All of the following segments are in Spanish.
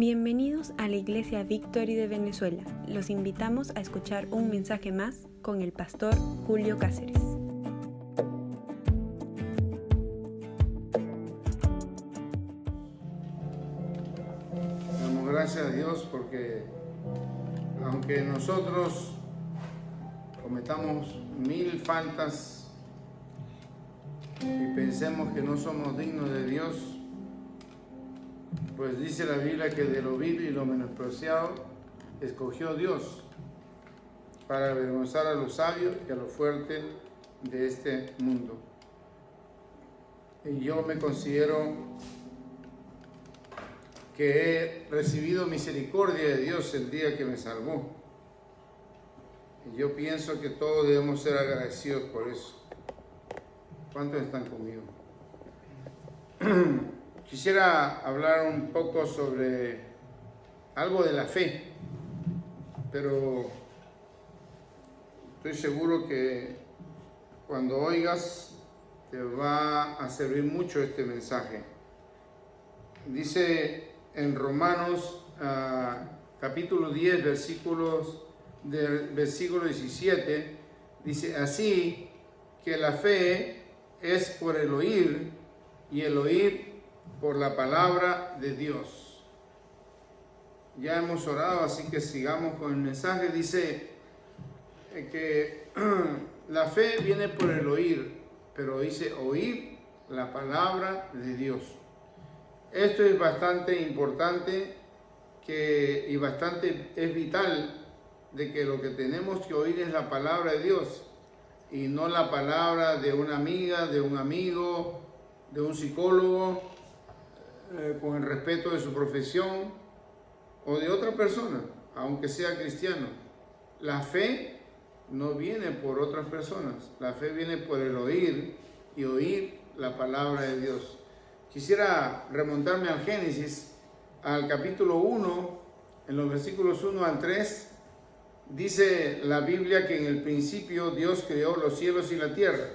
Bienvenidos a la Iglesia Victory de Venezuela. Los invitamos a escuchar un mensaje más con el pastor Julio Cáceres. Damos gracias a Dios porque aunque nosotros cometamos 1000 faltas y pensemos que no somos dignos de Dios, pues dice la Biblia que de lo vil y lo menospreciado escogió Dios para avergonzar a los sabios y a los fuertes de este mundo. Y yo me considero que he recibido misericordia de Dios el día que me salvó. Y yo pienso que todos debemos ser agradecidos por eso. ¿Cuántos están conmigo? Quisiera hablar un poco sobre algo de la fe, pero estoy seguro que cuando oigas te va a servir mucho este mensaje. Dice en Romanos capítulo 10, versículo 17, dice así que la fe es por el oír y el oír por la palabra de Dios. Ya hemos orado, así que sigamos con el mensaje. Dice que la fe viene por el oír, pero dice oír la palabra de Dios. Esto es bastante importante y es vital de que lo que tenemos que oír es la palabra de Dios y no la palabra de una amiga, de un amigo, de un psicólogo, con el respeto de su profesión o de otra persona, aunque sea cristiano. La fe no viene por otras personas, la fe viene por el oír y oír la palabra de Dios. Quisiera remontarme al Génesis, al capítulo 1, en los versículos 1 al 3, dice la Biblia que en el principio Dios creó los cielos y la tierra.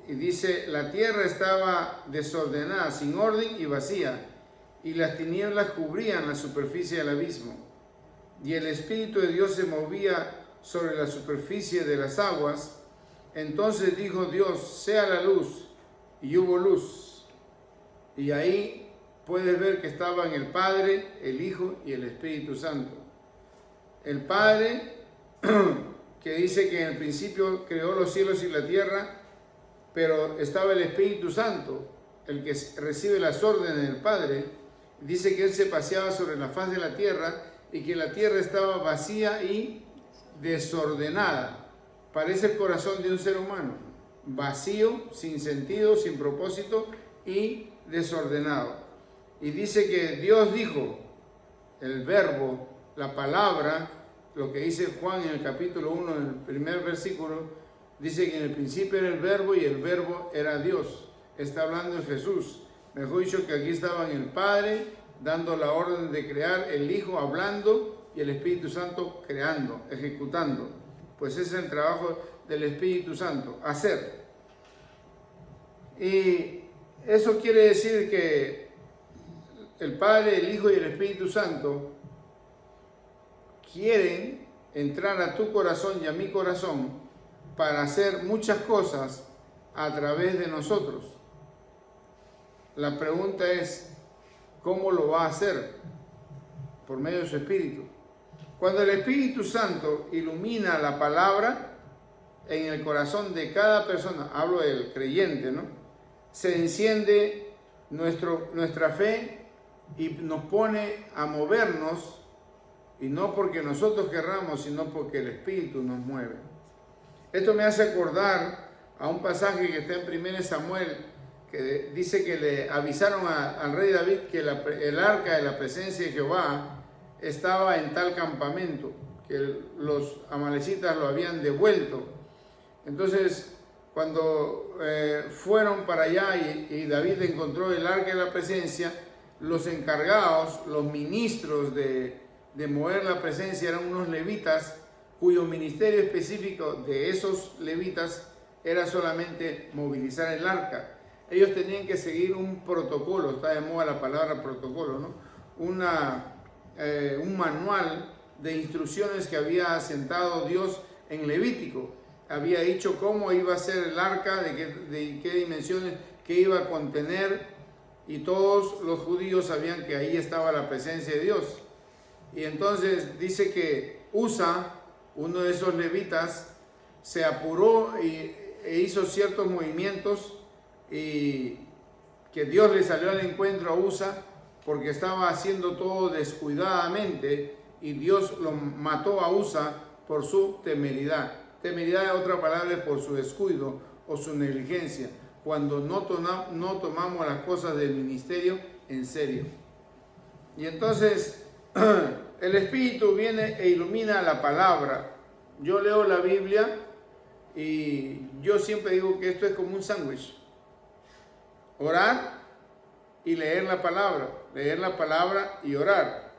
Y dice, la tierra estaba desordenada, sin orden y vacía, y las tinieblas cubrían la superficie del abismo. Y el Espíritu de Dios se movía sobre la superficie de las aguas. Entonces dijo Dios, sea la luz, y hubo luz. Y ahí puedes ver que estaban el Padre, el Hijo y el Espíritu Santo. El Padre, que dice que en el principio creó los cielos y la tierra, pero estaba el Espíritu Santo, el que recibe las órdenes del Padre. Dice que Él se paseaba sobre la faz de la tierra y que la tierra estaba vacía y desordenada. Parece el corazón de un ser humano, vacío, sin sentido, sin propósito y desordenado. Y dice que Dios dijo, el verbo, la palabra, lo que dice Juan en el capítulo 1, en el primer versículo, dice que en el principio era el verbo y el verbo era Dios. Está hablando de Jesús. Mejor dicho, que aquí estaban el Padre dando la orden de crear, el Hijo hablando y el Espíritu Santo creando, ejecutando. Pues ese es el trabajo del Espíritu Santo, hacer. Y eso quiere decir que el Padre, el Hijo y el Espíritu Santo quieren entrar a tu corazón y a mi corazón para hacer muchas cosas a través de nosotros. La pregunta es, ¿cómo lo va a hacer? Por medio de su Espíritu. Cuando el Espíritu Santo ilumina la palabra en el corazón de cada persona, hablo del creyente, ¿no? Se enciende nuestra fe y nos pone a movernos, y no porque nosotros querramos, sino porque el Espíritu nos mueve. Esto me hace acordar a un pasaje que está en 1 Samuel, que dice que le avisaron al rey David que el arca de la presencia de Jehová estaba en tal campamento, que los amalecitas lo habían devuelto. Entonces, cuando fueron para allá y David encontró el arca de la presencia, los encargados, los ministros de mover la presencia eran unos levitas, cuyo ministerio específico de esos levitas era solamente movilizar el arca. Ellos tenían que seguir un protocolo, está de moda la palabra protocolo, ¿no? un manual de instrucciones que había asentado Dios en Levítico. Había dicho cómo iba a ser el arca, de qué dimensiones, qué iba a contener, y todos los judíos sabían que ahí estaba la presencia de Dios. Y entonces dice que Usa, uno de esos levitas, se apuró e hizo ciertos movimientos, y que Dios le salió al encuentro a Usa porque estaba haciendo todo descuidadamente, y Dios lo mató a Usa por su temeridad. Temeridad, otra palabra, es por su descuido o su negligencia, cuando no tomamos las cosas del ministerio en serio. Y entonces el Espíritu viene e ilumina la palabra. Yo leo la Biblia y yo siempre digo que esto es como un sándwich: orar y leer la palabra y orar.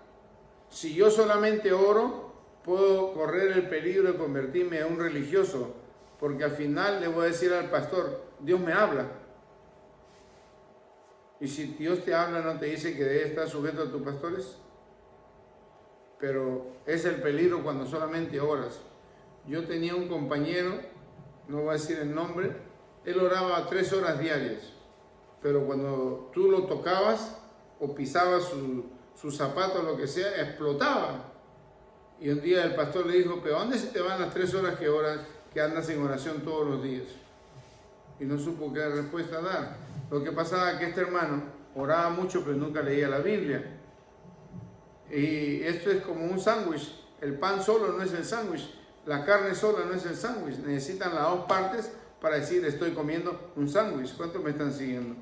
Si yo solamente oro, puedo correr el peligro de convertirme en un religioso, porque al final le voy a decir al pastor: Dios me habla. Y si Dios te habla, ¿no te dice que debe estar sujeto a tus pastores? Pero es el peligro cuando solamente oras. Yo tenía un compañero, no voy a decir el nombre, él oraba 3 horas diarias, pero cuando tú lo tocabas o pisabas su zapato, lo que sea, explotaba. Y un día el pastor le dijo: ¿pero dónde se te van las 3 horas que andas en oración todos los días? Y no supo qué respuesta dar. Lo que pasaba es que este hermano oraba mucho, pero nunca leía la Biblia. Y esto es como un sándwich. El pan solo no es el sándwich, la carne sola no es el sándwich. Necesitan las dos partes para decir: estoy comiendo un sándwich. ¿Cuántos me están siguiendo?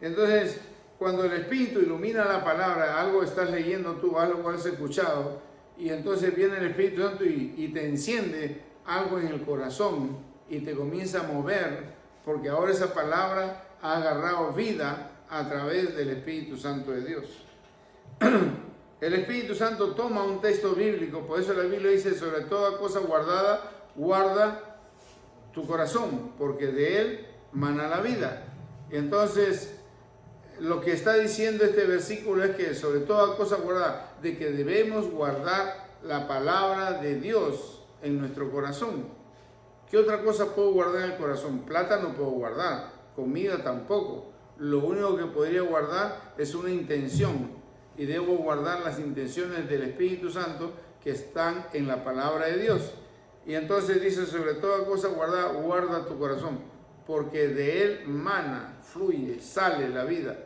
Entonces, cuando el Espíritu ilumina la palabra, algo estás leyendo tú, algo has escuchado, y entonces viene el Espíritu Santo y te enciende algo en el corazón y te comienza a mover, porque ahora esa palabra ha agarrado vida a través del Espíritu Santo de Dios. El Espíritu Santo toma un texto bíblico, por eso la Biblia dice: sobre toda cosa guardada, guarda tu corazón, porque de él mana la vida. Y entonces, lo que está diciendo este versículo es que sobre toda cosa guardada, de que debemos guardar la palabra de Dios en nuestro corazón. ¿Qué otra cosa puedo guardar en el corazón? Plata no puedo guardar, comida tampoco. Lo único que podría guardar es una intención, y debo guardar las intenciones del Espíritu Santo que están en la palabra de Dios. Y entonces dice: sobre toda cosa guardada, guarda tu corazón, porque de él mana, fluye, sale la vida.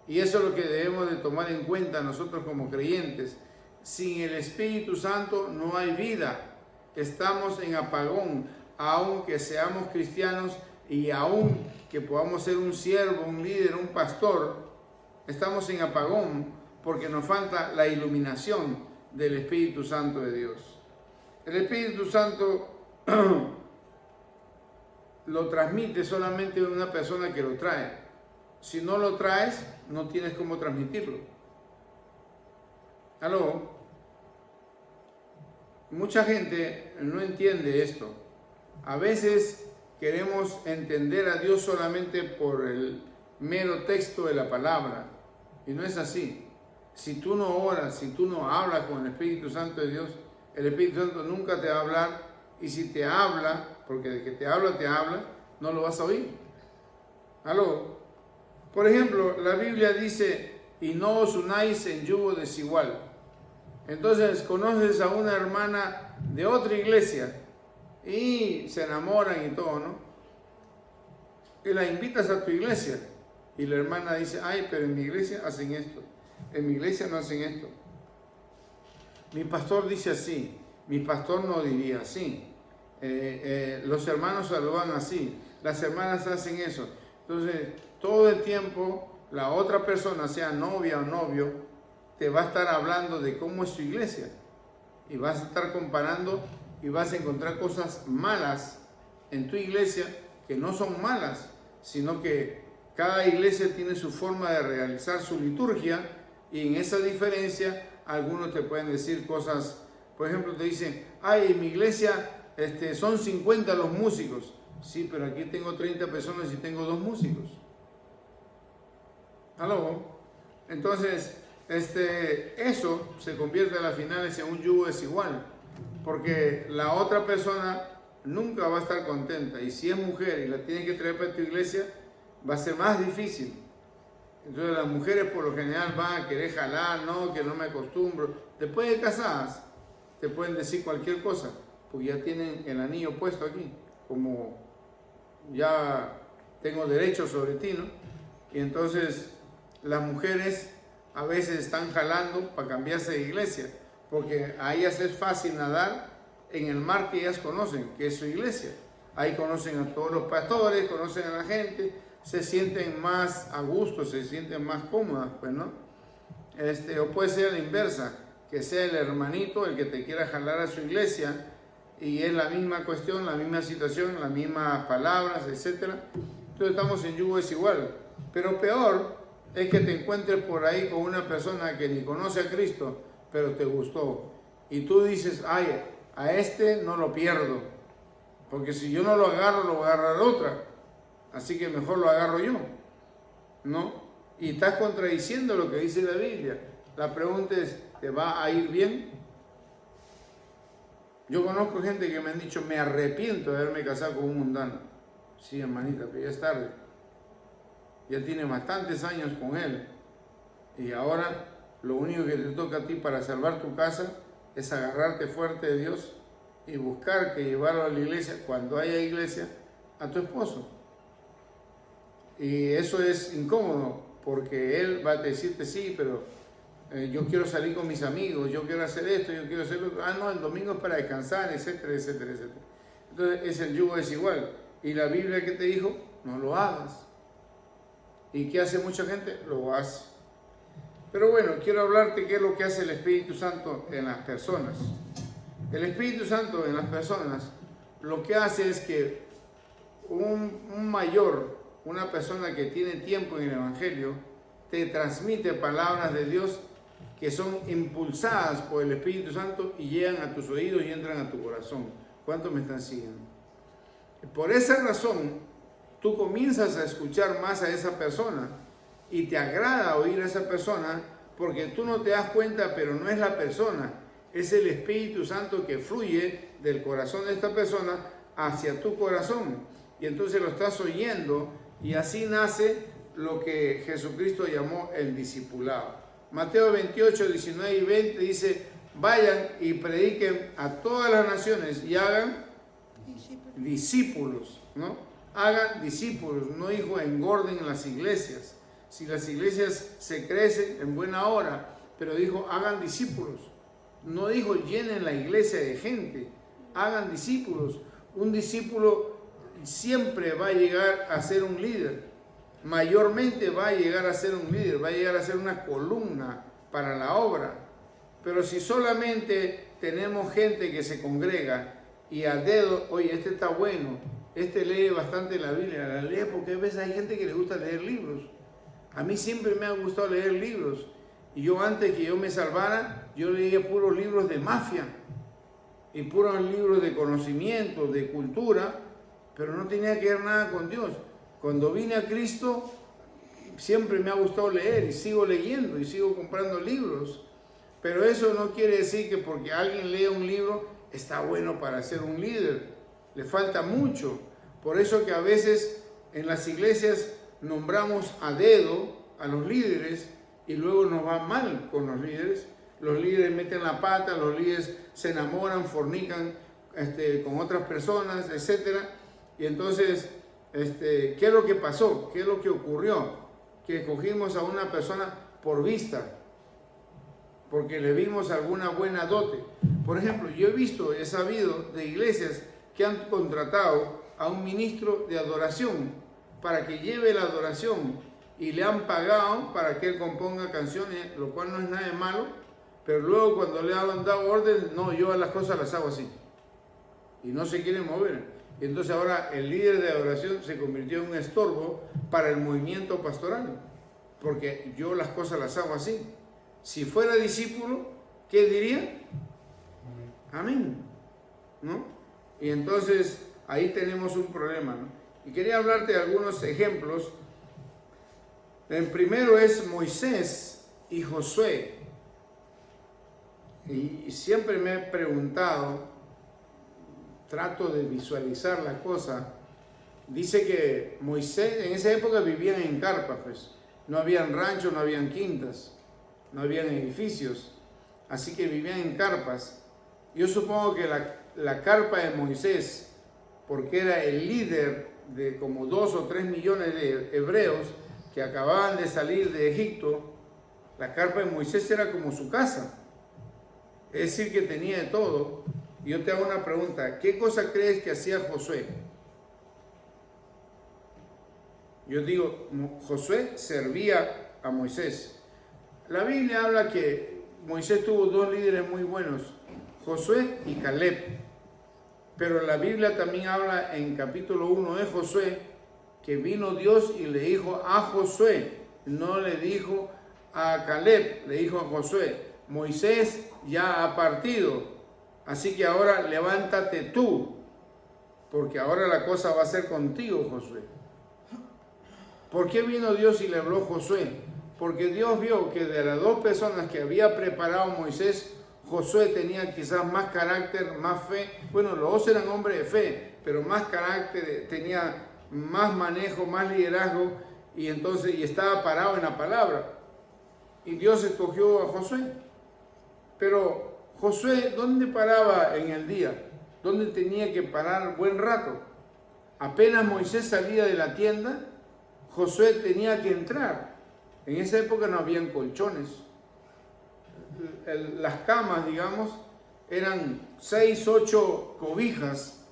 Y eso es lo que debemos de tomar en cuenta nosotros como creyentes. Sin el Espíritu Santo no hay vida. Estamos en apagón, aunque seamos cristianos y aun que podamos ser un siervo, un líder, un pastor. Estamos en apagón porque nos falta la iluminación del Espíritu Santo de Dios. El Espíritu Santo lo transmite solamente una persona que lo trae. Si no lo traes, no tienes cómo transmitirlo. ¿Aló? Mucha gente no entiende esto. A veces queremos entender a Dios solamente por el mero texto de la palabra, y no es así. Si tú no oras, si tú no hablas con el Espíritu Santo de Dios, el Espíritu Santo nunca te va a hablar, y si te habla, porque de que te habla, no lo vas a oír. ¿Aló? Por ejemplo, la Biblia dice: y no os unáis en yugo desigual. Entonces conoces a una hermana de otra iglesia y se enamoran y todo, ¿no? Y la invitas a tu iglesia y la hermana dice: ay, pero en mi iglesia hacen esto, en mi iglesia no hacen esto. Mi pastor dice así, mi pastor no diría así. Los hermanos saludan así, las hermanas hacen eso. Entonces, todo el tiempo la otra persona, sea novia o novio, te va a estar hablando de cómo es su iglesia, y vas a estar comparando y vas a encontrar cosas malas en tu iglesia que no son malas, sino que cada iglesia tiene su forma de realizar su liturgia, y en esa diferencia algunos te pueden decir cosas. Por ejemplo, te dicen: ay, en mi iglesia son 50 los músicos. Sí, pero aquí tengo 30 personas y tengo 2 músicos. ¿Aló? Entonces, eso se convierte a las finales en un yugo desigual, porque la otra persona nunca va a estar contenta, y si es mujer y la tienes que traer para tu iglesia, va a ser más difícil. Entonces las mujeres por lo general van a querer jalar, no, que no me acostumbro. Después de casadas, te pueden decir cualquier cosa, porque ya tienen el anillo puesto aquí, como ya tengo derecho sobre ti, ¿no? Y entonces las mujeres a veces están jalando para cambiarse de iglesia, porque a ellas es fácil nadar en el mar que ellas conocen, que es su iglesia. Ahí conocen a todos los pastores, conocen a la gente, se sienten más a gusto, se sienten más cómodas, pues, ¿no? O puede ser a la inversa, que sea el hermanito el que te quiera jalar a su iglesia, y es la misma cuestión, la misma situación, las mismas palabras, etc. Entonces estamos en yugo desigual. Pero peor es que te encuentres por ahí con una persona que ni conoce a Cristo, pero te gustó. Y tú dices, ay, a este no lo pierdo, porque si yo no lo agarro, lo va a agarrar otra. Así que mejor lo agarro yo, ¿no? Y estás contradiciendo lo que dice la Biblia. La pregunta es, ¿te va a ir bien? Yo conozco gente que me han dicho, me arrepiento de haberme casado con un mundano. Sí, hermanita, pero ya es tarde. Ya tiene bastantes años con él. Y ahora lo único que te toca a ti para salvar tu casa es agarrarte fuerte de Dios y buscar que llevarlo a la iglesia, cuando haya iglesia, a tu esposo. Y eso es incómodo, porque él va a decirte, sí, pero yo quiero salir con mis amigos, yo quiero hacer esto, yo quiero hacer lo otro. Ah, no, el domingo es para descansar, etcétera, etcétera, etcétera. Entonces es el yugo desigual. Y la Biblia que te dijo, no lo hagas. ¿Y qué hace mucha gente? Lo hace. Pero bueno, quiero hablarte qué es lo que hace el Espíritu Santo en las personas. El Espíritu Santo en las personas lo que hace es que un mayor, una persona que tiene tiempo en el Evangelio, te transmite palabras de Dios que son impulsadas por el Espíritu Santo y llegan a tus oídos y entran a tu corazón. ¿Cuántos me están siguiendo? Por esa razón, tú comienzas a escuchar más a esa persona y te agrada oír a esa persona, porque tú no te das cuenta, pero no es la persona, es el Espíritu Santo que fluye del corazón de esta persona hacia tu corazón. Y entonces lo estás oyendo, y así nace lo que Jesucristo llamó el discipulado. Mateo 28, 19 y 20 dice, vayan y prediquen a todas las naciones y hagan discípulos, ¿no? Hagan discípulos, no dijo engorden las iglesias. Si las iglesias se crecen, en buena hora, pero dijo hagan discípulos. No dijo llenen la iglesia de gente, hagan discípulos. Un discípulo siempre va a llegar a ser un líder, mayormente va a llegar a ser un líder, va a llegar a ser una columna para la obra. Pero si solamente tenemos gente que se congrega y a dedo, oye, este está bueno, este lee bastante la Biblia, la lee porque a veces hay gente que le gusta leer libros. A mí siempre me ha gustado leer libros, y yo antes que yo me salvara, yo leía puros libros de mafia y puros libros de conocimiento, de cultura, pero no tenía que ver nada con Dios. Cuando vine a Cristo, siempre me ha gustado leer y sigo leyendo y sigo comprando libros, pero eso no quiere decir que porque alguien lee un libro está bueno para ser un líder. Le falta mucho. Por eso que a veces en las iglesias nombramos a dedo a los líderes y luego nos va mal con los líderes. Los líderes meten la pata, los líderes se enamoran, fornican con otras personas, etc. Y entonces, ¿qué es lo que pasó? ¿Qué es lo que ocurrió? Que cogimos a una persona por vista, porque le vimos alguna buena dote. Por ejemplo, yo he sabido de iglesias que han contratado a un ministro de adoración para que lleve la adoración y le han pagado para que él componga canciones, lo cual no es nada de malo, pero luego cuando le han dado orden, no, yo las cosas las hago así y no se quieren mover. Y entonces ahora el líder de adoración se convirtió en un estorbo para el movimiento pastoral, porque yo las cosas las hago así. Si fuera discípulo, ¿qué diría? Amén, ¿no? Y entonces ahí tenemos un problema, ¿no? Y quería hablarte de algunos ejemplos. El primero es Moisés. y Josué. Y siempre me he preguntado, trato de visualizar la cosa. Dice que Moisés, en esa época vivían en carpas, pues. No habían ranchos, no habían quintas, no habían edificios. Así que vivían en carpas. Yo supongo que la carpa de Moisés, porque era el líder de como 2 o 3 millones de hebreos que acababan de salir de Egipto, la carpa de Moisés era como su casa. Es decir, que tenía de todo. Y yo te hago una pregunta, ¿qué cosa crees que hacía Josué? Yo digo, Josué servía a Moisés. La Biblia habla que Moisés tuvo 2 líderes muy buenos, Josué y Caleb. Pero la Biblia también habla en capítulo 1 de Josué que vino Dios y le dijo a Josué, no le dijo a Caleb, le dijo a Josué, Moisés ya ha partido, así que ahora levántate tú, porque ahora la cosa va a ser contigo, Josué. ¿Por qué vino Dios y le habló a Josué? Porque Dios vio que de las 2 personas que había preparado Moisés, Josué tenía quizás más carácter, más fe. Bueno, los 2 eran hombres de fe, pero más carácter, tenía más manejo, más liderazgo, y entonces estaba parado en la palabra. Y Dios escogió a Josué. Pero Josué, ¿dónde paraba en el día? ¿Dónde tenía que parar buen rato? Apenas Moisés salía de la tienda, Josué tenía que entrar. En esa época no habían colchones. Las camas, digamos, eran 6, 8 cobijas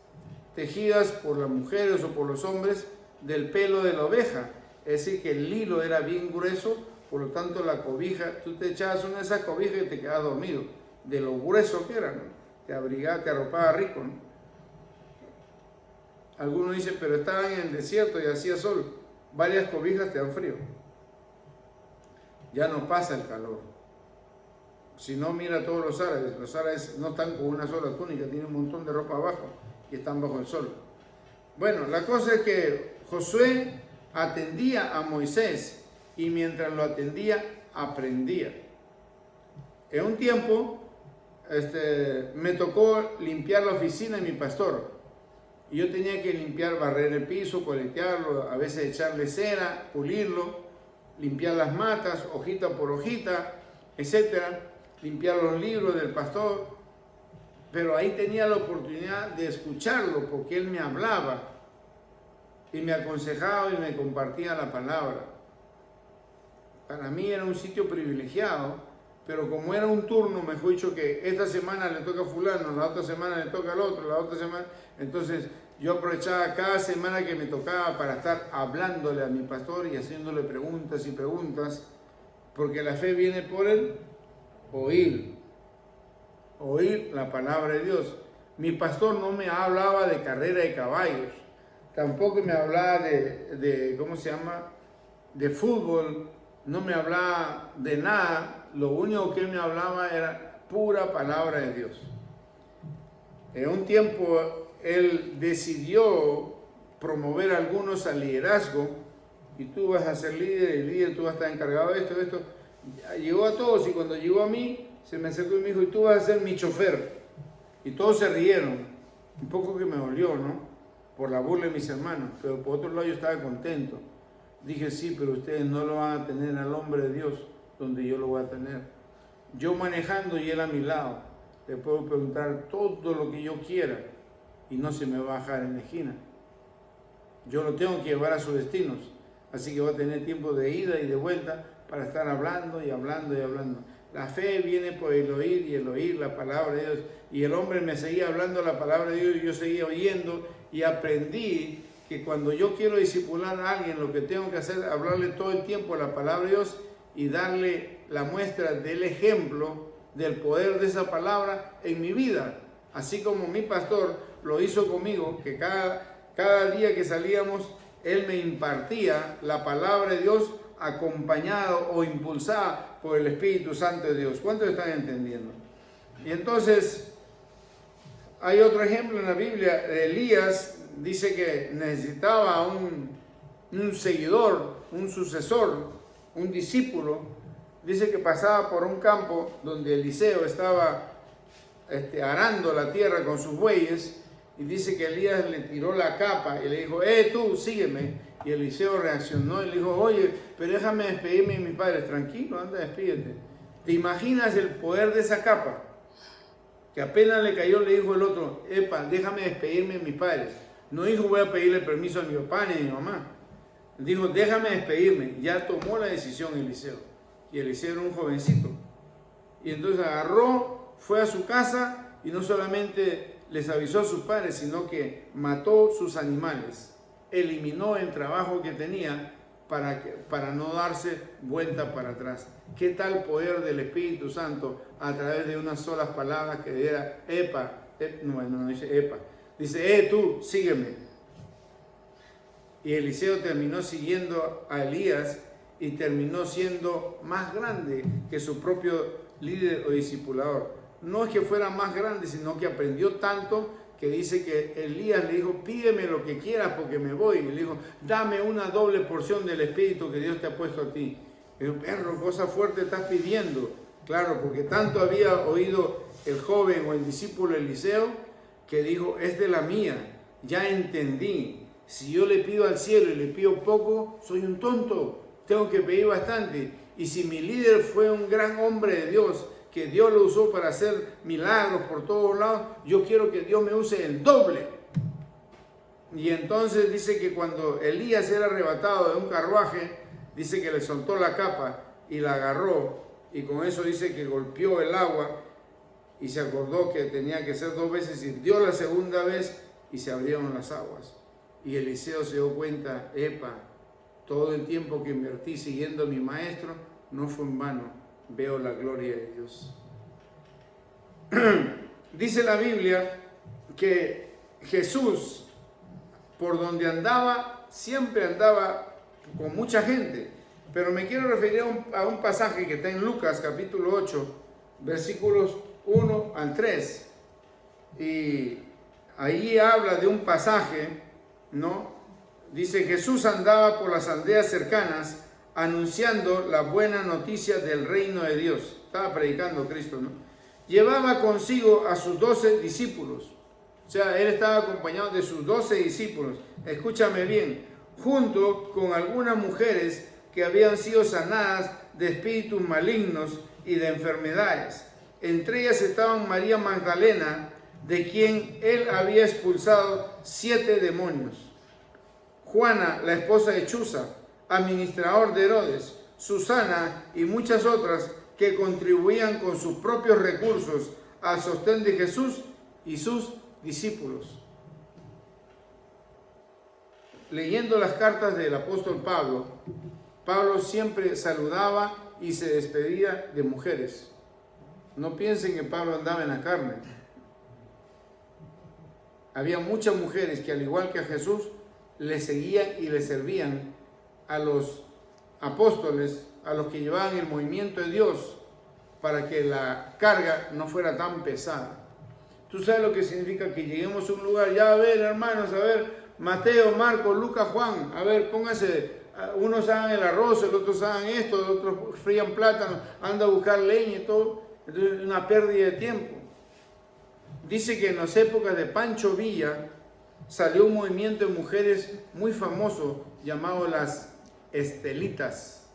tejidas por las mujeres o por los hombres del pelo de la oveja. Es decir, que el hilo era bien grueso, por lo tanto la cobija, tú te echabas una de esas cobijas y te quedabas dormido, de lo grueso que era, ¿no? Te abrigaba, te arropaba rico, ¿no? Algunos dicen, pero estaban en el desierto y hacía sol, varias cobijas te dan frío. Ya no pasa el calor. Si no, mira todos los árabes no están con una sola túnica, tienen un montón de ropa abajo y están bajo el sol. Bueno, la cosa es que Josué atendía a Moisés y mientras lo atendía, aprendía. En un tiempo, me tocó limpiar la oficina de mi pastor y yo tenía que limpiar, barrer el piso, coletearlo, a veces echarle cera, pulirlo, limpiar las matas, hojita por hojita, etcétera, limpiar los libros del pastor, pero ahí tenía la oportunidad de escucharlo porque él me hablaba y me aconsejaba y me compartía la palabra. Para mí era un sitio privilegiado, pero como era un turno, mejor dicho, que esta semana le toca a fulano, la otra semana le toca al otro, la otra semana, entonces yo aprovechaba cada semana que me tocaba para estar hablándole a mi pastor y haciéndole preguntas y preguntas, porque la fe viene por el oír la palabra de Dios. Mi pastor no me hablaba de carrera de caballos, tampoco me hablaba de ¿cómo se llama?, de fútbol, no me hablaba de nada, lo único que él me hablaba era pura palabra de Dios. En un tiempo él decidió promover a algunos al liderazgo, y tú vas a ser líder, el líder, tú vas a estar encargado de esto. Llegó a todos y cuando llegó a mí, se me acercó y me dijo, y tú vas a ser mi chofer. Y todos se rieron, un poco que me dolió, ¿no?, por la burla de mis hermanos, pero por otro lado yo estaba contento. Dije, sí, pero ustedes no lo van a tener al hombre de Dios donde yo lo voy a tener. Yo manejando y él a mi lado, le puedo preguntar todo lo que yo quiera y no se me va a bajar en la esquina. Yo lo tengo que llevar a sus destinos, así que voy a tener tiempo de ida y de vuelta para estar hablando y hablando y hablando. La fe viene por el oír y el oír la palabra de Dios. Y el hombre me seguía hablando la palabra de Dios y yo seguía oyendo y aprendí que cuando yo quiero discipular a alguien, lo que tengo que hacer es hablarle todo el tiempo la palabra de Dios y darle la muestra del ejemplo del poder de esa palabra en mi vida. Así como mi pastor lo hizo conmigo, que cada día que salíamos, él me impartía la palabra de Dios acompañado o impulsada por el Espíritu Santo de Dios. ¿Cuántos están entendiendo? Y entonces, hay otro ejemplo en la Biblia. Elías dice que necesitaba un, un seguidor, un sucesor, un discípulo, dice que pasaba por un campo donde Eliseo estaba arando la tierra con sus bueyes, y dice que Elías le tiró la capa y le dijo, tú, sígueme. Y Eliseo reaccionó y le dijo, oye, pero déjame despedirme de mis padres. Tranquilo, anda, despídete. ¿Te imaginas el poder de esa capa? Que apenas le cayó, le dijo el otro, déjame despedirme de mis padres. No dijo, voy a pedirle permiso a mi papá ni a mi mamá. Dijo, déjame despedirme. Ya tomó la decisión Eliseo. Y Eliseo era un jovencito. Y entonces agarró, fue a su casa y no solamente les avisó a sus padres, sino que mató sus animales. Eliminó el trabajo que tenía para no darse vuelta para atrás. ¿Qué tal poder del Espíritu Santo a través de unas solas palabras que diera, no dice epa, dice, tú, sígueme. Y Eliseo terminó siguiendo a Elías y terminó siendo más grande que su propio líder o discipulador. No es que fuera más grande, sino que aprendió tanto que dice que Elías le dijo, pídeme lo que quieras porque me voy. Y le dijo, dame una doble porción del Espíritu que Dios te ha puesto a ti. Y dijo, perro, cosa fuerte estás pidiendo. Claro, porque tanto había oído el joven o el discípulo Eliseo que dijo, es de la mía, ya entendí. Si yo le pido al cielo y le pido poco, soy un tonto, tengo que pedir bastante. Y si mi líder fue un gran hombre de Dios, que Dios lo usó para hacer milagros por todos lados, yo quiero que Dios me use el doble. Y entonces dice que cuando Elías era arrebatado de un carruaje, dice que le soltó la capa y la agarró, y con eso dice que golpeó el agua y se acordó que tenía que ser 2 veces, y dio la segunda vez y se abrieron las aguas. Y Eliseo se dio cuenta, todo el tiempo que invertí siguiendo a mi maestro no fue en vano. Veo la gloria de Dios. Dice la Biblia que Jesús, por donde andaba, siempre andaba con mucha gente. Pero me quiero referir a un pasaje que está en Lucas capítulo 8, versículos 1 al 3. Y ahí habla de un pasaje, ¿no? Dice, Jesús andaba por las aldeas cercanas anunciando la buena noticia del reino de Dios. Estaba predicando Cristo, ¿no? Llevaba consigo a sus 12 discípulos. O sea, él estaba acompañado de sus 12 discípulos. Escúchame bien. Junto con algunas mujeres que habían sido sanadas de espíritus malignos y de enfermedades. Entre ellas estaban María Magdalena, de quien él había expulsado 7 demonios. Juana, la esposa de Chuza, administrador de Herodes, Susana y muchas otras que contribuían con sus propios recursos al sostén de Jesús y sus discípulos. Leyendo las cartas del apóstol Pablo, Pablo siempre saludaba y se despedía de mujeres. No piensen que Pablo andaba en la carne. Había muchas mujeres que, al igual que a Jesús, le seguían y le servían a los apóstoles, a los que llevaban el movimiento de Dios, para que la carga no fuera tan pesada. Tú sabes lo que significa que lleguemos a un lugar, ya a ver, hermanos, a ver, Mateo, Marcos, Lucas, Juan, a ver, pónganse, unos hagan el arroz, los otros hagan esto, los otros frían plátanos, anda a buscar leña y todo. Entonces, una pérdida de tiempo. Dice que en las épocas de Pancho Villa salió un movimiento de mujeres muy famoso llamado las Estelitas.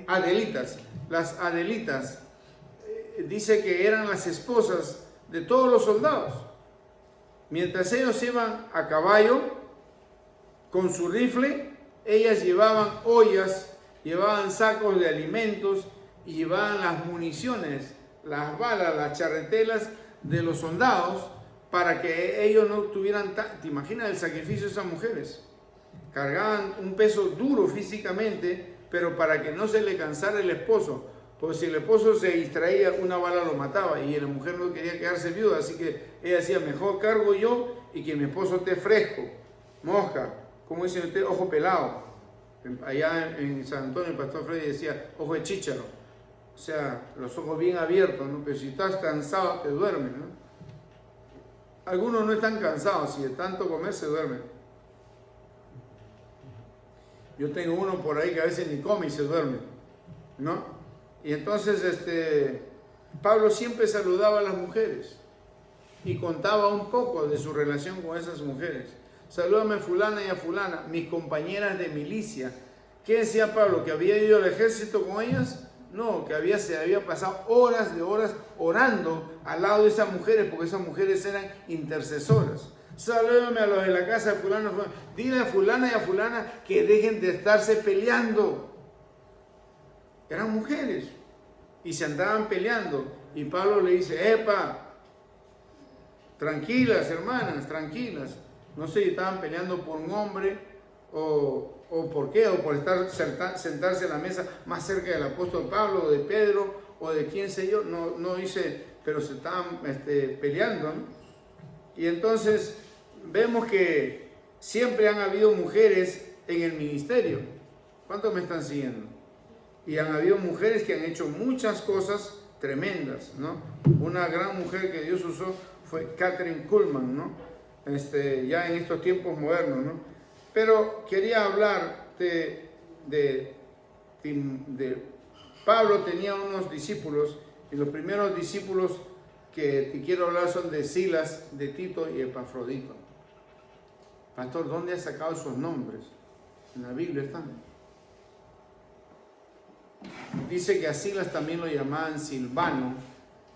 Adelitas. Las Adelitas. Dice que eran las esposas de todos los soldados. Mientras ellos iban a caballo con su rifle, ellas llevaban ollas, llevaban sacos de alimentos y llevaban las municiones, las balas, las charretelas de los soldados, para que ellos no tuvieran... ¿Te imaginas el sacrificio de esas mujeres? Cargaban un peso duro físicamente, pero para que no se le cansara el esposo, porque si el esposo se distraía, una bala lo mataba, y la mujer no quería quedarse viuda, así que ella decía, mejor cargo yo y que mi esposo esté fresco, mosca, como dice usted, ojo pelado. Allá en San Antonio el pastor Freddy decía, ojo de chícharo, o sea, los ojos bien abiertos, ¿no? Pero si estás cansado, te duermes, ¿no? Algunos no están cansados, si de tanto comer se duermen. Yo tengo uno por ahí que a veces ni come y se duerme. ¿no? Y entonces Pablo siempre saludaba a las mujeres y contaba un poco de su relación con esas mujeres. Salúdame a fulana y a fulana, mis compañeras de milicia. ¿Qué decía Pablo? ¿Que había ido al ejército con ellas? No, que se había pasado horas de horas orando al lado de esas mujeres, porque esas mujeres eran intercesoras. Salúdame a los de la casa de fulano, dile a fulana y a fulana que dejen de estarse peleando. Eran mujeres y se andaban peleando. Y Pablo le dice, epa, tranquilas hermanas, tranquilas. No sé si estaban peleando por un hombre o por qué, o por sentarse a la mesa más cerca del apóstol Pablo, o de Pedro, o de quién sé yo, no dice, pero se estaban peleando, ¿no? Y entonces vemos que siempre han habido mujeres en el ministerio. ¿Cuántos me están siguiendo? Y han habido mujeres que han hecho muchas cosas tremendas, ¿no? Una gran mujer que Dios usó fue Kathryn Kuhlman, ¿no? Ya en estos tiempos modernos, ¿no? Pero quería hablar de Pablo. Tenía unos discípulos, y los primeros discípulos que te quiero hablar son de Silas, de Tito y Epafrodito. Pastor, ¿dónde ha sacado esos nombres? En la Biblia están. Dice que a Silas también lo llamaban Silvano,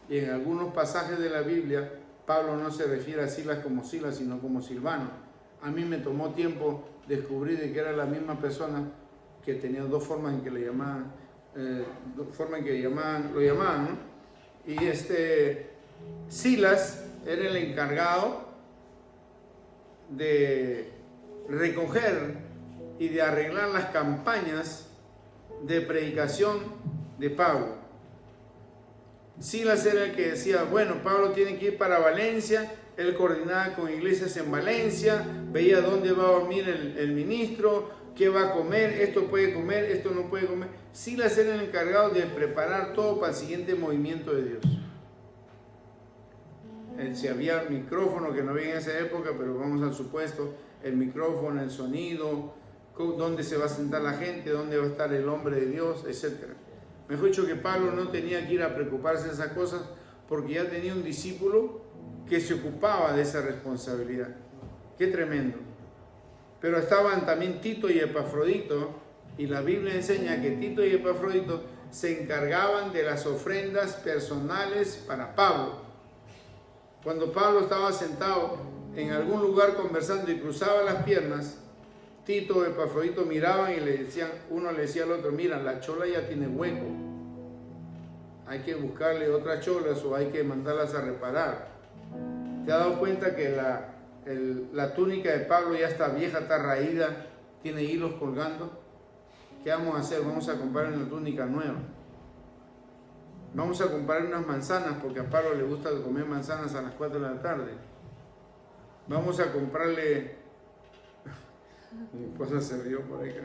y en algunos pasajes de la Biblia Pablo no se refiere a Silas como Silas, sino como Silvano. A mí me tomó tiempo descubrir de que era la misma persona, que tenía dos formas en que le llamaban, lo llamaban, ¿no? Y Silas era el encargado de recoger y de arreglar las campañas de predicación de Pablo. Silas era el que decía, bueno, Pablo tiene que ir para Valencia. Él coordinaba con iglesias en Valencia, veía dónde va a dormir el ministro, qué va a comer, esto puede comer, esto no puede comer. Silas era el encargado de preparar todo para el siguiente movimiento de Dios. Si había micrófono, que no había en esa época, pero vamos al supuesto, el micrófono, el sonido, dónde se va a sentar la gente, dónde va a estar el hombre de Dios, etc. Mejor dicho, que Pablo no tenía que ir a preocuparse de esas cosas, porque ya tenía un discípulo que se ocupaba de esa responsabilidad. Qué tremendo. Pero estaban también Tito y Epafrodito, y la Biblia enseña que Tito y Epafrodito se encargaban de las ofrendas personales para Pablo. Cuando Pablo estaba sentado en algún lugar conversando y cruzaba las piernas, Tito y Epafrodito miraban y uno le decía al otro, mira, la chola ya tiene hueco, hay que buscarle otras cholas o hay que mandarlas a reparar. ¿Te has dado cuenta que la túnica de Pablo ya está vieja, está raída, tiene hilos colgando? ¿Qué vamos a hacer? Vamos a comprar una túnica nueva. Vamos a comprar unas manzanas, porque a Pablo le gusta comer manzanas a las 4 de la tarde. Vamos a comprarle... Mi esposa se rió por acá.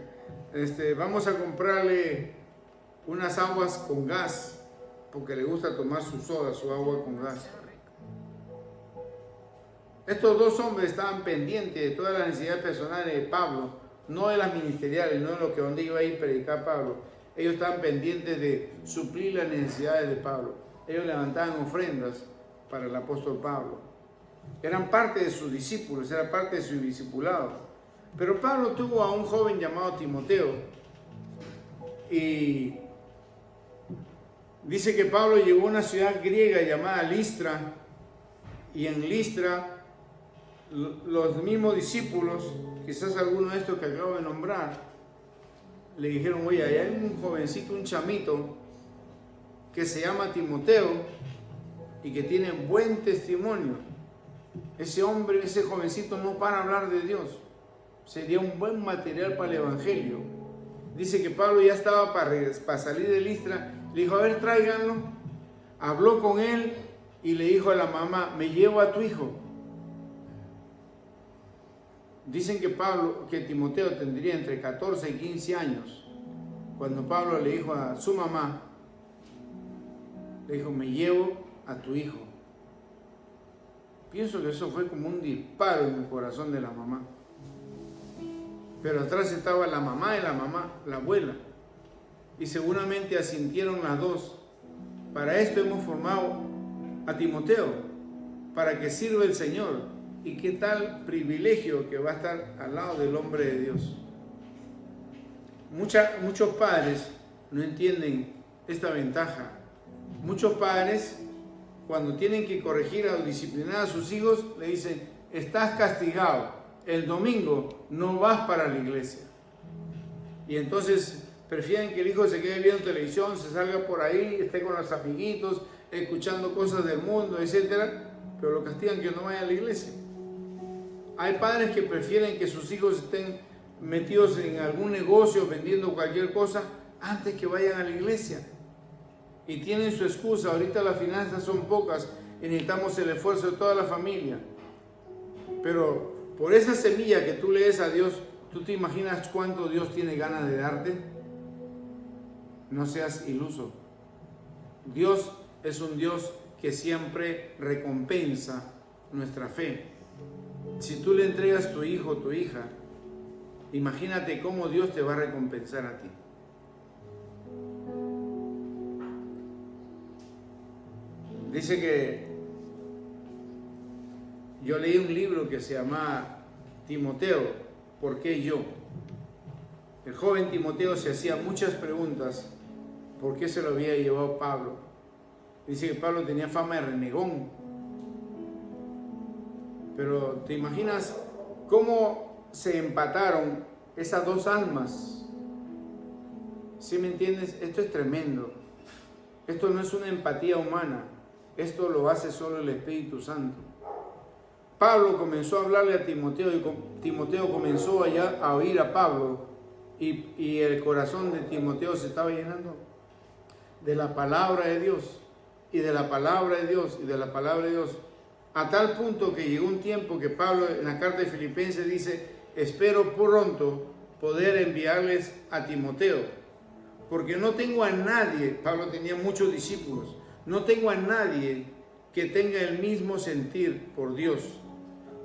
Vamos a comprarle unas aguas con gas, porque le gusta tomar su soda, su agua con gas. Estos dos hombres estaban pendientes de todas las necesidades personales de Pablo, no de las ministeriales, no de lo que donde iba a ir a predicar Pablo. Ellos estaban pendientes de suplir las necesidades de Pablo. Ellos levantaban ofrendas para el apóstol Pablo. Eran parte de sus discípulos, era parte de su discipulado. Pero Pablo tuvo a un joven llamado Timoteo, y dice que Pablo llegó a una ciudad griega llamada Listra, y en Listra los mismos discípulos, quizás alguno de estos que acabo de nombrar, le dijeron, oye, ahí hay un jovencito, un chamito, que se llama Timoteo y que tiene buen testimonio. Ese hombre, ese jovencito no para hablar de Dios. Sería un buen material para el evangelio. Dice que Pablo ya estaba para salir de Listra. Le dijo, a ver, tráiganlo. Habló con él y le dijo a la mamá, me llevo a tu hijo. Dicen que Timoteo tendría entre 14 y 15 años cuando Pablo le dijo a su mamá, le dijo, me llevo a tu hijo. Pienso que eso fue como un disparo en el corazón de la mamá. Pero atrás estaba la mamá de la mamá, la abuela. y seguramente asintieron las dos. Para esto hemos formado a Timoteo, para que sirva el Señor. Y qué tal privilegio que va a estar al lado del hombre de Dios. Muchos padres no entienden esta ventaja. Muchos padres, cuando tienen que corregir o disciplinar a sus hijos, le dicen: estás castigado, el domingo no vas para la iglesia. Y entonces prefieren que el hijo se quede viendo televisión, se salga por ahí, esté con los amiguitos, escuchando cosas del mundo, etc. Pero lo castigan que no vaya a la iglesia. Hay padres que prefieren que sus hijos estén metidos en algún negocio, vendiendo cualquier cosa, antes que vayan a la iglesia. Y tienen su excusa: ahorita las finanzas son pocas y necesitamos el esfuerzo de toda la familia. Pero por esa semilla que tú le des a Dios, ¿tú te imaginas cuánto Dios tiene ganas de darte? No seas iluso. Dios es un Dios que siempre recompensa nuestra fe. Si tú le entregas tu hijo o tu hija, imagínate cómo Dios te va a recompensar a ti. Dice que yo leí un libro que se llama Timoteo, ¿por qué yo? El joven Timoteo se hacía muchas preguntas. ¿Por qué se lo había llevado Pablo? Dice que Pablo tenía fama de renegón. Pero ¿te imaginas cómo se empataron esas dos almas? ¿Sí me entiendes? Esto es tremendo. Esto no es una empatía humana. Esto lo hace solo el Espíritu Santo. Pablo comenzó a hablarle a Timoteo y Timoteo comenzó allá a oír a Pablo y el corazón de Timoteo se estaba llenando de la palabra de Dios y de la palabra de Dios y de la palabra de Dios, a tal punto que llegó un tiempo que Pablo en la carta de Filipenses dice: espero pronto poder enviarles a Timoteo, porque no tengo a nadie. Pablo tenía muchos discípulos. No tengo a nadie que tenga el mismo sentir por Dios,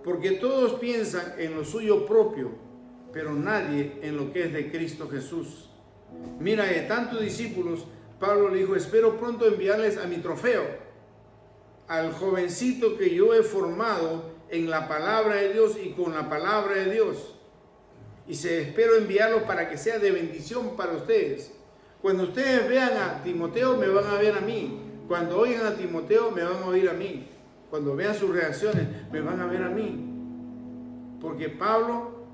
porque todos piensan en lo suyo propio, pero nadie en lo que es de Cristo Jesús. Mira, de tantos discípulos, Pablo le dijo: espero pronto enviarles a mi Trofeo, al jovencito que yo he formado en la palabra de Dios y con la palabra de Dios. Y espero enviarlo para que sea de bendición para ustedes. Cuando ustedes vean a Timoteo, me van a ver a mí. Cuando oigan a Timoteo, me van a oír a mí. Cuando vean sus reacciones, me van a ver a mí. Porque Pablo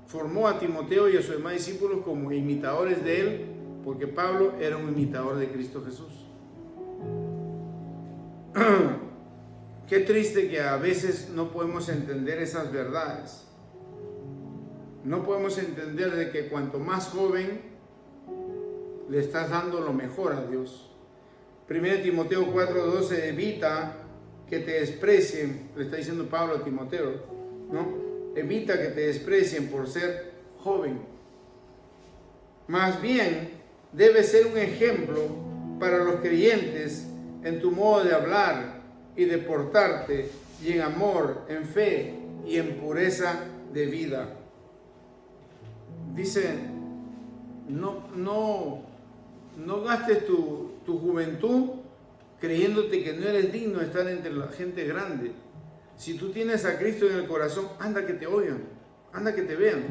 formó a Timoteo y a sus demás discípulos como imitadores de él, porque Pablo era un imitador de Cristo Jesús. Qué triste que a veces no podemos entender esas verdades. No podemos entender de que cuanto más joven le estás dando lo mejor a Dios. 1 Timoteo 4:12, evita que te desprecien, le está diciendo Pablo a Timoteo, ¿no? Evita que te desprecien por ser joven. Más bien, debes ser un ejemplo para los creyentes en tu modo de hablar y de portarte, y en amor, en fe y en pureza de vida. Dice, no gastes tu juventud creyéndote que no eres digno de estar entre la gente grande. Si tú tienes a Cristo en el corazón, anda que te oigan, anda que te vean,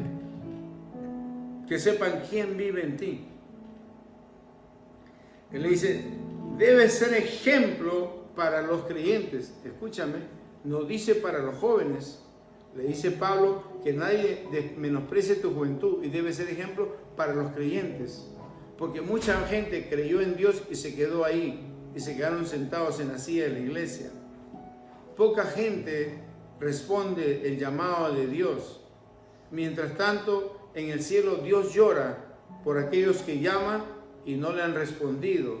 que sepan quién vive en ti. Él le dice, debes ser ejemplo para los creyentes. Escúchame, no dice para los jóvenes. Le dice Pablo que nadie menosprecie tu juventud, y debe ser ejemplo para los creyentes. Porque mucha gente creyó en Dios y se quedó ahí, y se quedaron sentados en la silla de la iglesia. Poca gente responde el llamado de Dios. Mientras tanto, en el cielo Dios llora por aquellos que llaman y no le han respondido.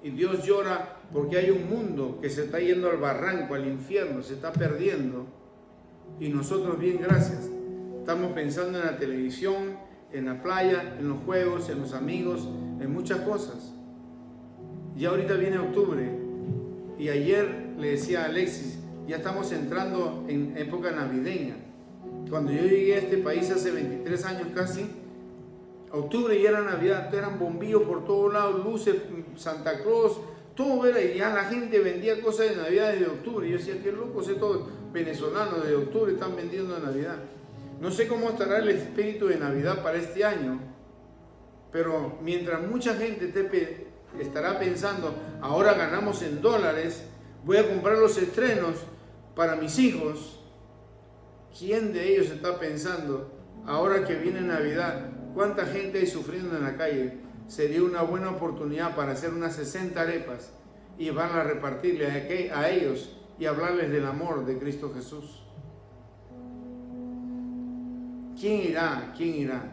Y Dios llora porque hay un mundo que se está yendo al barranco, al infierno, se está perdiendo. Y nosotros, bien, gracias, estamos pensando en la televisión, en la playa, en los juegos, en los amigos, en muchas cosas. Y ahorita viene octubre, y ayer le decía a Alexis, ya estamos entrando en época navideña. Cuando yo llegué a este país hace 23 años casi, Octubre ya era Navidad, eran bombillos por todos lados, luces, Santa Claus, todo era, y ya la gente vendía cosas de Navidad desde octubre. Yo decía, qué locos estos venezolanos de octubre están vendiendo de Navidad. No sé cómo estará el espíritu de Navidad para este año, pero mientras mucha gente estará pensando, ahora ganamos en dólares, voy a comprar los estrenos para mis hijos, ¿quién de ellos está pensando, ahora que viene Navidad, cuánta gente hay sufriendo en la calle? Sería una buena oportunidad para hacer unas 60 arepas y van a repartirle a ellos y hablarles del amor de Cristo Jesús. ¿Quién irá? ¿Quién irá?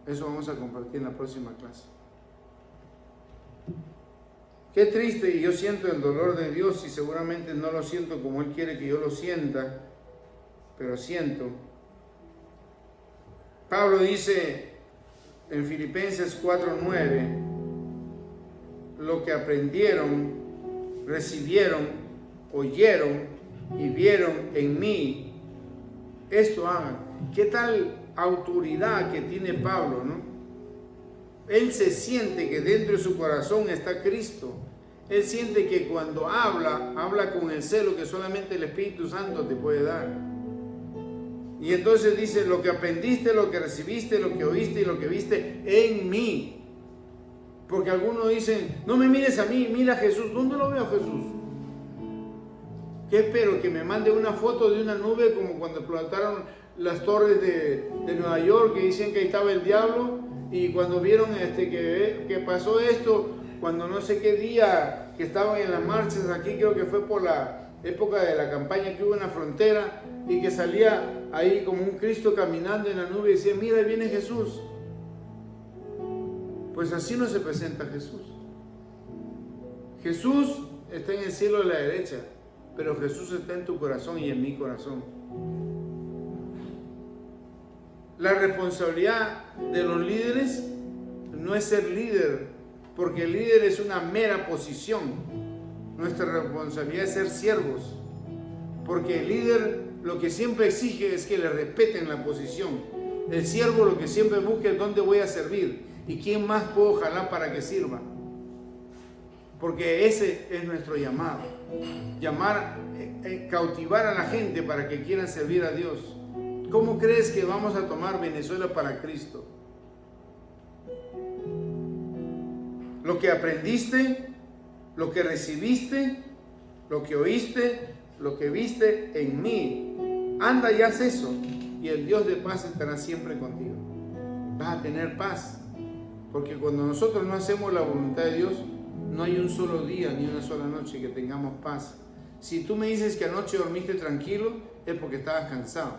Eso vamos a compartir en la próxima clase. Qué triste, y yo siento el dolor de Dios, y seguramente no lo siento como Él quiere que yo lo sienta, pero siento. Pablo dice en Filipenses 4:9, lo que aprendieron, recibieron, oyeron y vieron en mí, esto hagan. ¿Qué tal autoridad que tiene Pablo, no? Él se siente que dentro de su corazón está Cristo. Él siente que cuando habla con el celo que solamente el Espíritu Santo te puede dar. Y entonces dice, lo que aprendiste, lo que recibiste, lo que oíste y lo que viste en mí. Porque algunos dicen, no me mires a mí, mira a Jesús. ¿Dónde lo veo a Jesús? ¿Qué espero? Que me mande una foto de una nube como cuando explotaron las torres de Nueva York, que dicen que ahí estaba el diablo, y cuando vieron que pasó esto, cuando no sé qué día que estaban en las marchas aquí, creo que fue por la época de la campaña que hubo en la frontera, y que salía ahí como un Cristo caminando en la nube y decía, mira, ahí viene Jesús. Pues así no se presenta Jesús. Jesús está en el cielo de la derecha, pero Jesús está en tu corazón y en mi corazón. La responsabilidad de los líderes no es ser líder, porque el líder es una mera posición. Nuestra responsabilidad es ser siervos, porque el líder lo que siempre exige es que le respeten la posición. El siervo lo que siempre busca es dónde voy a servir y quién más puedo jalar para que sirva. Porque ese es nuestro llamado. Cautivar a la gente para que quieran servir a Dios. ¿Cómo crees que vamos a tomar Venezuela para Cristo? Lo que aprendiste, lo que recibiste, lo que oíste, lo que viste en mí. Anda y haz eso, y el Dios de paz estará siempre contigo. Vas a tener paz, porque cuando nosotros no hacemos la voluntad de Dios, no hay un solo día ni una sola noche que tengamos paz. Si tú me dices que anoche dormiste tranquilo, es porque estabas cansado.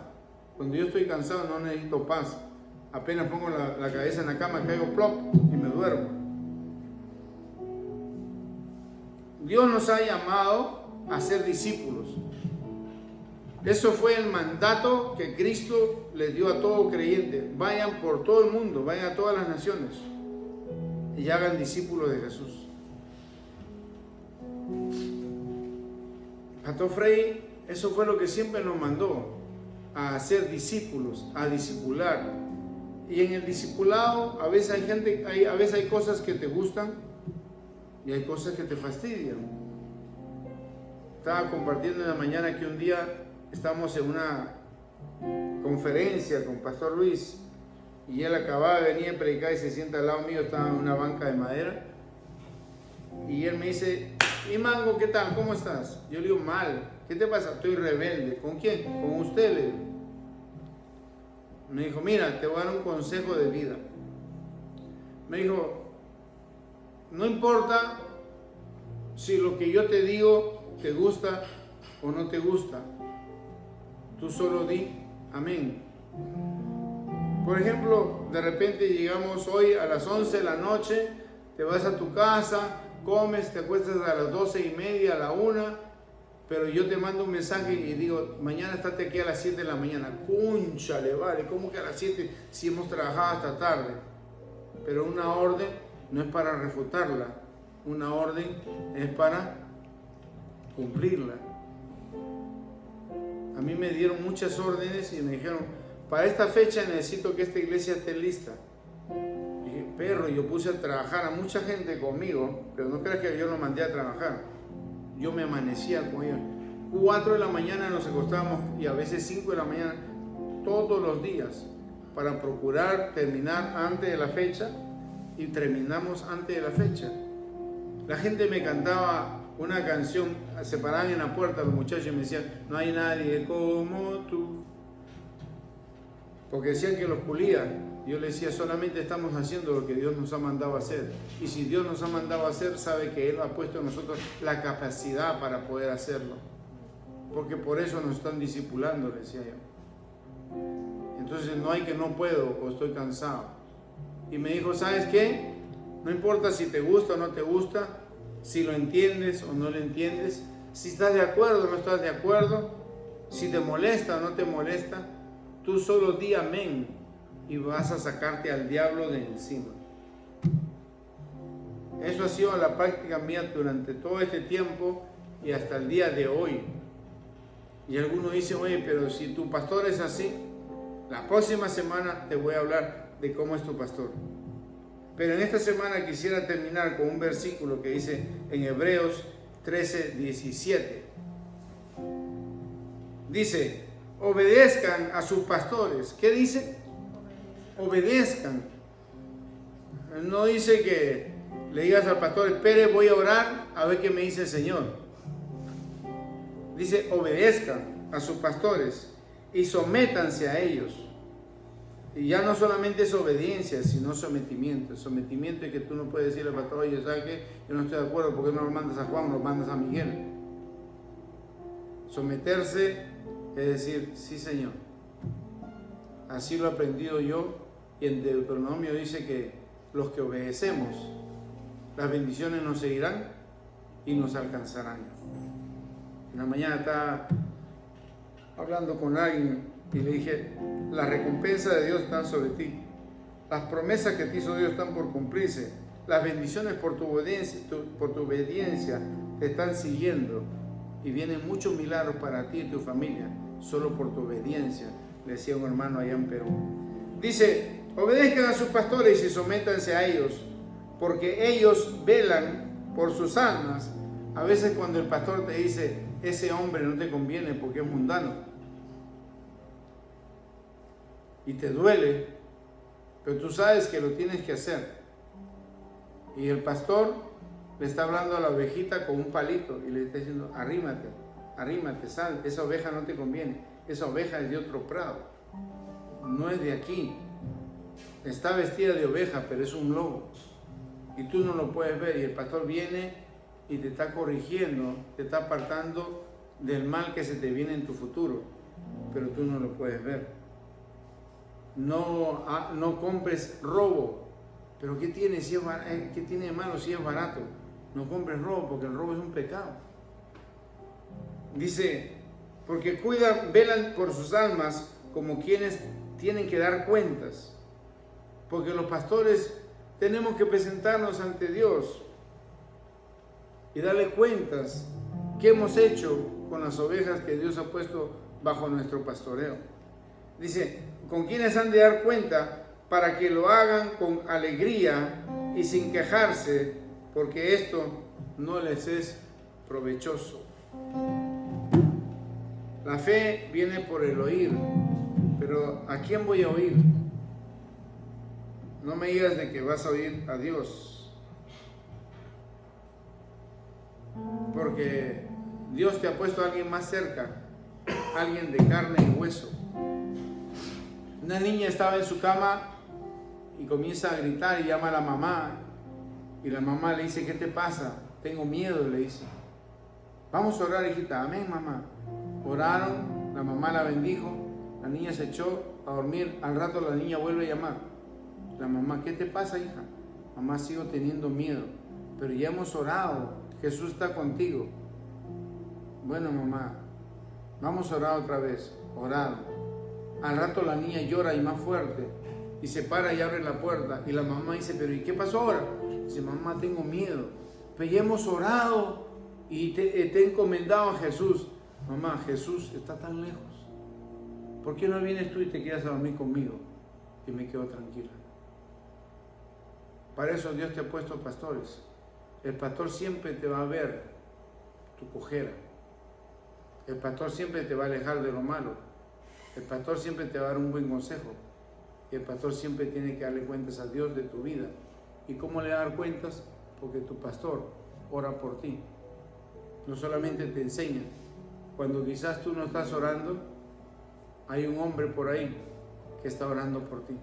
Cuando yo estoy cansado no necesito paz. Apenas pongo la cabeza en la cama, caigo plop y me duermo. Dios nos ha llamado a ser discípulos. Eso fue el mandato que Cristo les dio a todo creyente. Vayan por todo el mundo, vayan a todas las naciones y hagan discípulos de Jesús. Pastor Frei, eso fue lo que siempre nos mandó, a hacer discípulos, a discipular. Y en el discipulado a veces hay cosas que te gustan y hay cosas que te fastidian. Estaba compartiendo en la mañana que un día estábamos en una conferencia con Pastor Luis y él acababa de venir a predicar y se sienta al lado mío, estaba en una banca de madera y él me dice, ¿y Mango, qué tal? ¿Cómo estás? Yo le digo, mal. ¿Qué te pasa? Estoy rebelde. ¿Con quién? Con usted, le digo. Me dijo, mira, te voy a dar un consejo de vida. Me dijo, no importa si lo que yo te digo te gusta o no te gusta. Tú solo di amén. Por ejemplo, de repente llegamos hoy a las 11 de la noche, te vas a tu casa, comes, te acuestas a las 12:30, a la 1, pero yo te mando un mensaje y digo, mañana estate aquí a las 7 de la mañana. Cúnchale, vale, ¿cómo que a las 7 si hemos trabajado hasta tarde? Pero una orden no es para refutarla, una orden es para cumplirla. A mí me dieron muchas órdenes y me dijeron, para esta fecha necesito que esta iglesia esté lista. perro, yo puse a trabajar a mucha gente conmigo, pero no creas que yo lo mandé a trabajar. Yo me amanecía con ellos. 4 de la mañana nos acostábamos y a veces 5 de la mañana, todos los días, para procurar terminar antes de la fecha, y terminamos antes de la fecha. La gente me cantaba una canción, se paraban en la puerta los muchachos y me decían, no hay nadie como tú. Porque decían que los pulían. Yo les decía, solamente estamos haciendo lo que Dios nos ha mandado a hacer. Y si Dios nos ha mandado a hacer, sabe que Él ha puesto en nosotros la capacidad para poder hacerlo. Porque por eso nos están discipulando, le decía yo. Entonces no hay que no puedo o estoy cansado. Y me dijo, ¿sabes qué? No importa si te gusta o no te gusta, si lo entiendes o no lo entiendes, si estás de acuerdo o no estás de acuerdo, si te molesta o no te molesta, tú solo di amén y vas a sacarte al diablo de encima. Eso ha sido la práctica mía durante todo este tiempo y hasta el día de hoy. Y algunos dicen, oye, pero si tu pastor es así, la próxima semana te voy a hablar de cómo es tu pastor. Pero en esta semana quisiera terminar con un versículo que dice en Hebreos 13:17. Dice, obedezcan a sus pastores. ¿Qué dice? Obedezcan. No dice que le digas al pastor, espere, voy a orar a ver qué me dice el Señor. Dice, obedezcan a sus pastores y sométanse a ellos. Y ya no solamente es obediencia, sino sometimiento. El sometimiento es que tú no puedes decirle al pastor, oye, ¿sabes qué? Yo no estoy de acuerdo, ¿por qué no lo mandas a Juan, lo mandas a Miguel? Someterse es decir, sí, Señor. Así lo he aprendido yo. Y en Deuteronomio dice que los que obedecemos, las bendiciones nos seguirán y nos alcanzarán. En la mañana estaba hablando con alguien y le dije, la recompensa de Dios está sobre ti. Las promesas que te hizo Dios están por cumplirse. Las bendiciones por tu obediencia te están siguiendo. Y vienen muchos milagros para ti y tu familia, solo por tu obediencia, le decía un hermano allá en Perú. Dice, obedezcan a sus pastores y sométanse a ellos, porque ellos velan por sus almas. A veces cuando el pastor te dice, ese hombre no te conviene porque es mundano, y te duele, pero tú sabes que lo tienes que hacer. Y el pastor le está hablando a la ovejita con un palito y le está diciendo, arrímate, arrímate, sal, esa oveja no te conviene, esa oveja es de otro prado, no es de aquí, está vestida de oveja, pero es un lobo, y tú no lo puedes ver, y el pastor viene y te está corrigiendo, te está apartando del mal que se te viene en tu futuro, pero tú no lo puedes ver. No compres robo. Pero ¿qué tiene de malo si es barato? No compres robo, porque el robo es un pecado. Dice, porque velan por sus almas como quienes tienen que dar cuentas. Porque los pastores tenemos que presentarnos ante Dios y darle cuentas qué hemos hecho con las ovejas que Dios ha puesto bajo nuestro pastoreo. Dice, con quienes han de dar cuenta para que lo hagan con alegría y sin quejarse, porque esto no les es provechoso. La fe viene por el oír, pero ¿a quién voy a oír? No me digas de que vas a oír a Dios, porque Dios te ha puesto a alguien más cerca, alguien de carne y hueso. Una niña estaba en su cama y comienza a gritar y llama a la mamá, y la mamá le dice, ¿qué te pasa? Tengo miedo, le dice. Vamos a orar, hijita. Amén, mamá. Oraron, la mamá la bendijo, la niña se echó a dormir. Al rato la niña vuelve a llamar. La mamá, ¿qué te pasa, hija? Mamá, sigo teniendo miedo, pero ya hemos orado, Jesús está contigo. Bueno, mamá, vamos a orar otra vez. Oraron. Al rato la niña llora y más fuerte, y se para y abre la puerta, y la mamá dice, pero ¿y qué pasó ahora? Dice, mamá, tengo miedo, pero ya hemos orado y te he encomendado a Jesús. Mamá, Jesús está tan lejos, ¿por qué no vienes tú y te quedas a dormir conmigo? Y me quedo tranquila. Para eso Dios te ha puesto pastores. El pastor siempre te va a ver tu cojera. El pastor siempre te va a alejar de lo malo. El pastor siempre te va a dar un buen consejo. Y el pastor siempre tiene que darle cuentas a Dios de tu vida. ¿Y cómo le va a dar cuentas? Porque tu pastor ora por ti. No solamente te enseña. Cuando quizás tú no estás orando, hay un hombre por ahí que está orando por ti,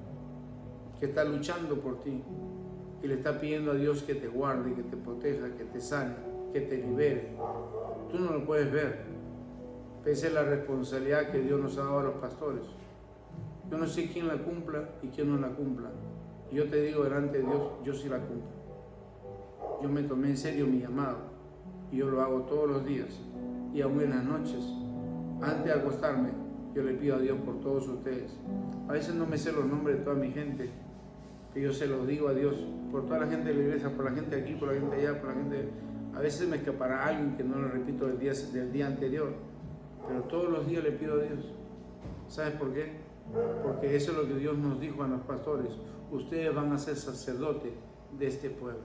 que está luchando por ti y le está pidiendo a Dios que te guarde, que te proteja, que te sane, que te libere. Tú no lo puedes ver, pese a la responsabilidad que Dios nos ha dado a los pastores. Yo no sé quién la cumpla y quién no la cumpla. Y yo te digo delante de Dios, yo sí la cumplo. Yo me tomé en serio mi llamado y yo lo hago todos los días y aún en las noches. Antes de acostarme, yo le pido a Dios por todos ustedes. A veces no me sé los nombres de toda mi gente, pero yo se los digo a Dios, por toda la gente de la iglesia, por la gente aquí, por la gente allá, por la gente... A veces me escapará alguien que no lo repito del día anterior, pero todos los días le pido a Dios. ¿Sabes por qué? Porque eso es lo que Dios nos dijo a los pastores. Ustedes van a ser sacerdotes de este pueblo.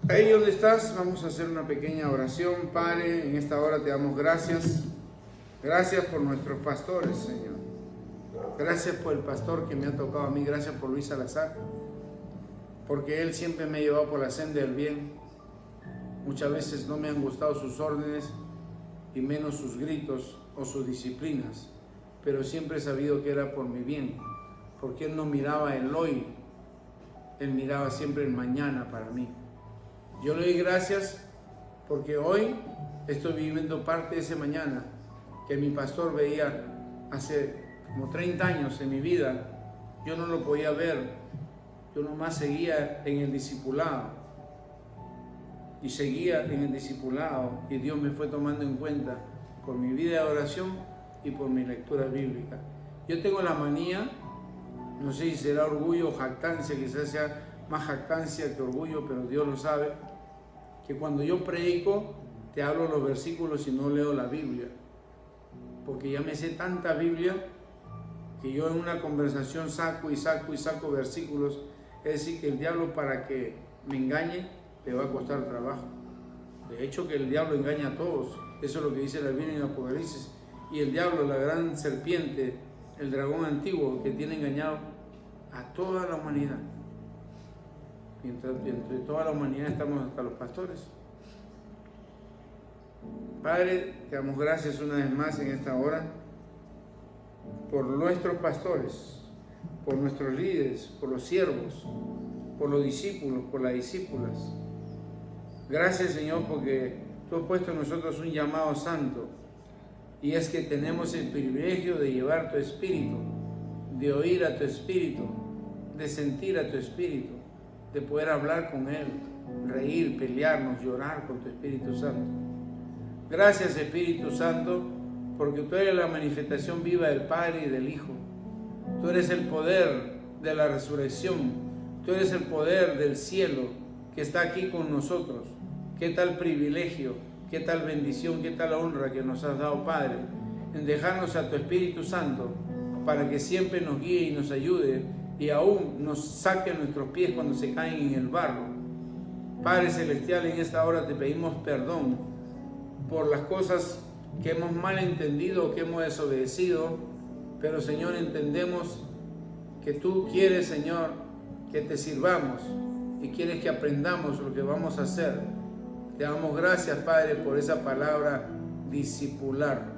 Ahí donde estás, vamos a hacer una pequeña oración. Padre, en esta hora te damos gracias. Gracias por nuestros pastores, Señor. Gracias por el pastor que me ha tocado a mí. Gracias por Luis Salazar, porque él siempre me ha llevado por la senda del bien. Muchas veces no me han gustado sus órdenes y menos sus gritos o sus disciplinas, pero siempre he sabido que era por mi bien, porque él no miraba el hoy, él miraba siempre el mañana para mí. Yo le doy gracias porque hoy estoy viviendo parte de ese mañana que mi pastor veía hace como 30 años en mi vida. Yo no lo podía ver, yo nomás seguía en el discipulado y seguía en el discipulado y Dios me fue tomando en cuenta por mi vida de oración y por mi lectura bíblica. Yo tengo la manía, no sé si será orgullo o jactancia, quizás sea más jactancia que orgullo, pero Dios lo sabe, que cuando yo predico te hablo los versículos y no leo la Biblia, porque ya me sé tanta Biblia que yo en una conversación saco versículos. Es decir, que el diablo, para que me engañe, le va a costar trabajo. De hecho, que el diablo engaña a todos. Eso es lo que dice la Biblia en Apocalipsis. Y el diablo, la gran serpiente, el dragón antiguo, que tiene engañado a toda la humanidad. Y entre toda la humanidad estamos hasta los pastores. Padre, te damos gracias una vez más en esta hora por nuestros pastores, por nuestros líderes, por los siervos, por los discípulos, por las discípulas. Gracias, Señor, porque tú has puesto en nosotros un llamado santo, y es que tenemos el privilegio de llevar tu espíritu, de oír a tu espíritu, de sentir a tu espíritu, de poder hablar con él, reír, pelearnos, llorar con tu Espíritu Santo. Gracias, Espíritu Santo, porque tú eres la manifestación viva del Padre y del Hijo. Tú eres el poder de la resurrección. Tú eres el poder del cielo que está aquí con nosotros. Qué tal privilegio, qué tal bendición, qué tal honra que nos has dado, Padre, en dejarnos a tu Espíritu Santo para que siempre nos guíe y nos ayude y aún nos saque nuestros pies cuando se caen en el barro. Padre Celestial, en esta hora te pedimos perdón por las cosas que hemos mal entendido, que hemos desobedecido, pero Señor, entendemos que tú quieres, Señor, que te sirvamos y quieres que aprendamos lo que vamos a hacer. Te damos gracias, Padre, por esa palabra discipular.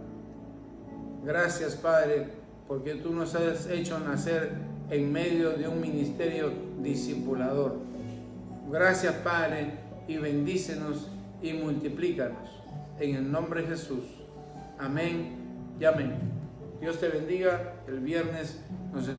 Gracias, Padre, porque tú nos has hecho nacer en medio de un ministerio discipulador. Gracias, Padre, y bendícenos y multiplícanos. En el nombre de Jesús. Amén y amén. Dios te bendiga. El viernes nos